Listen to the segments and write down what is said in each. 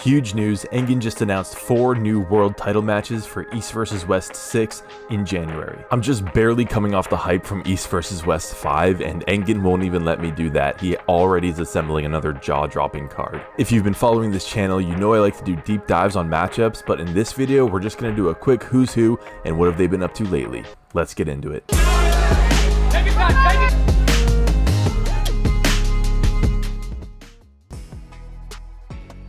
Huge news, Engen just announced 4 new world title matches for East vs West 6 in January. I'm just barely coming off the hype from East vs West 5, and Engen won't even let me do that. He already is assembling another jaw-dropping card. If you've been following this channel, you know I like to do deep dives on matchups, but in this video, we're just going to do a quick who's who and what have they been up to lately. Let's get into it. Take it back, take it.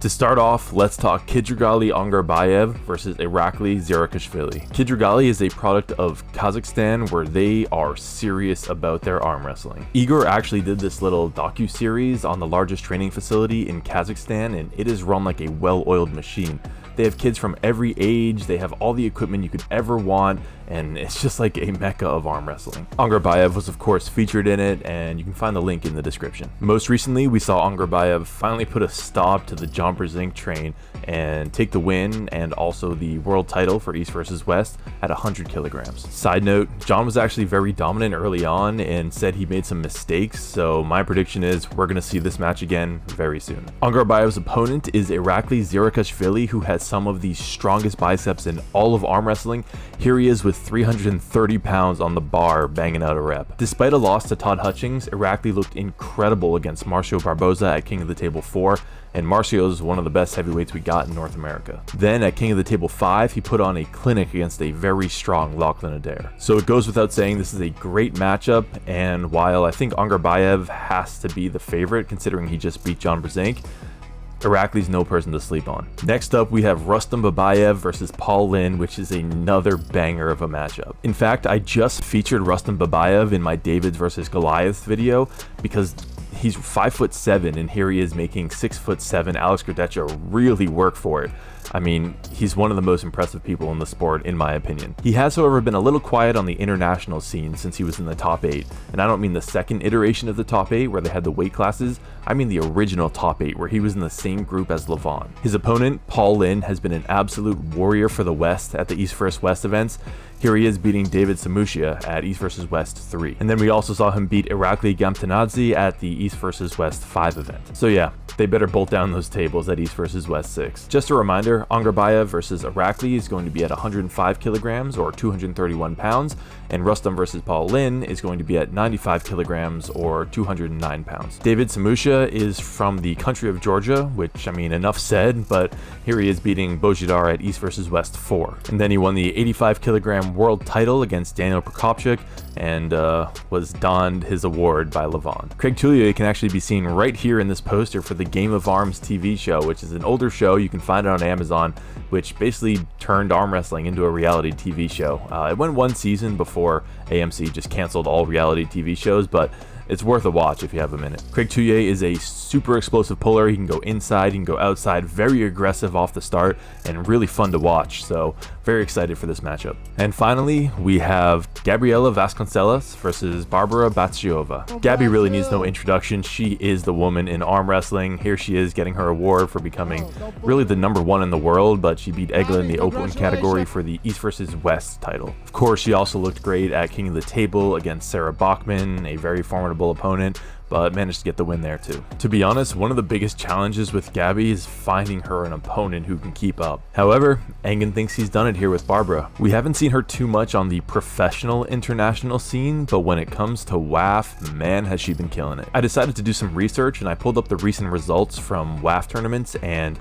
To start off, let's talk Irakli Angerbayev versus Irakli Irakli. Irakli is a product of Kazakhstan where they are serious about their arm wrestling. Igor actually did this little docu-series on the largest training facility in Kazakhstan, and it is run like a well-oiled machine. They have kids from every age, they have all the equipment you could ever want, and it's just like a mecca of arm wrestling. Angerbayev was of course featured in it, and you can find the link in the description. Most recently, we saw Angerbayev finally put a stop to the John Brzenk train and take the win and also the world title for East vs West at 100 kilograms. Side note, John was actually very dominant early on and said he made some mistakes, so my prediction is we're going to see this match again very soon. Angerbayev's opponent is Irakli Irakli, who has some of the strongest biceps in all of arm wrestling. Here he is with 330 pounds on the bar banging out a rep. Despite a loss to Todd Hutchings, Irakli looked incredible against Marcio Barboza at King of the Table 4, and Marcio is one of the best heavyweights we got in North America. Then at King of the Table 5, he put on a clinic against a very strong Lachlan Adair. So it goes without saying this is a great matchup, and while I think Angerbayev has to be the favorite considering he just beat John Brzenk, Irakli's no person to sleep on. Next up, we have Babaev versus Paul Lin, which is another banger of a matchup. In fact, I just featured Babaev in my Davids versus Goliath video because he's 5'7", and here he is making 6'7" Alex Gradecha really work for it. I mean, he's one of the most impressive people in the sport, in my opinion. He has, however, been a little quiet on the international scene since he was in the top 8. And I don't mean the second iteration of the top 8 where they had the weight classes. I mean the original top 8 where he was in the same group as Levon. His opponent, Paul Lin, has been an absolute warrior for the West at the East vs West events. Here he is beating David Samushia at East vs West 3. And then we also saw him beat Irakli Gamtanadze at the East vs West 5 event. So yeah, they better bolt down those tables at East vs West 6. Just a reminder, Angerbayev versus Irakli is going to be at 105 kilograms or 231 pounds, and Rustam versus Paul Lin is going to be at 95 kilograms or 209 pounds. David Samushia is from the country of Georgia, which, I mean, enough said, but here he is beating Bojidar at East vs West 4. And then he won the 85 kilogram world title against Daniel Prokopchuk and was donned his award by Levon. Craig Tullier can actually be seen right here in this poster for the Game of Arms TV show, which is an older show. You can find it on Amazon, which basically turned arm wrestling into a reality TV show. It went one season before AMC just canceled all reality TV shows, but it's worth a watch if you have a minute. Craig Tullier is a super explosive puller. He can go inside, he can go outside, very aggressive off the start, and really fun to watch, so very excited for this matchup. And finally, we have Gabriela Vasconcellos versus Barbara Batiova. Gabby really needs no introduction. She is the woman in arm wrestling. Here she is getting her award for becoming really the #1 in the world, but she beat Egla in the open category for the East vs West title. Of course, she also looked great at King of the Table against Sarah Bachman, a very formidable opponent, but managed to get the win there too. To be honest, one of the biggest challenges with Gabby is finding her an opponent who can keep up. However, Engen thinks he's done it here with Barbara. We haven't seen her too much on the professional international scene, but when it comes to WAF, man has she been killing it. I decided to do some research and I pulled up the recent results from WAF tournaments, and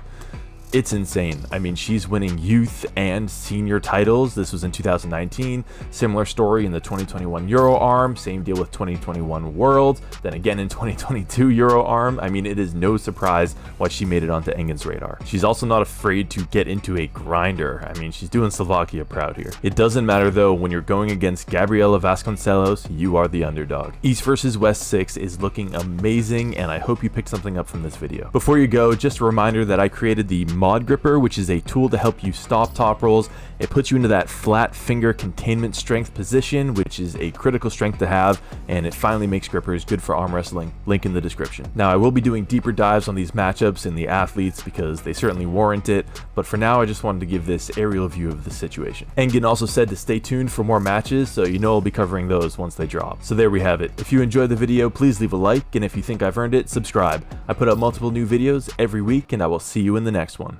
it's insane. I mean, she's winning youth and senior titles. This was in 2019. Similar story in the 2021 Euro Arm. Same deal with 2021 World. Then again in 2022 Euro Arm. I mean, it is no surprise why she made it onto Engen's radar. She's also not afraid to get into a grinder. I mean, she's doing Slovakia proud here. It doesn't matter though, when you're going against Gabriela Vasconcellos, you are the underdog. East vs West 6 is looking amazing, and I hope you picked something up from this video. Before you go, just a reminder that I created the Mod Gripper, which is a tool to help you stop top rolls. It puts you into that flat finger containment strength position, which is a critical strength to have, and it finally makes grippers good for arm wrestling. Link in the description. Now, I will be doing deeper dives on these matchups and the athletes because they certainly warrant it, but for now I just wanted to give this aerial view of the situation. Engen also said to stay tuned for more matches, so you know I'll be covering those once they drop. So there we have it. If you enjoyed the video, please leave a like, and if you think I've earned it, subscribe. I put out multiple new videos every week, and I will see you in the next one.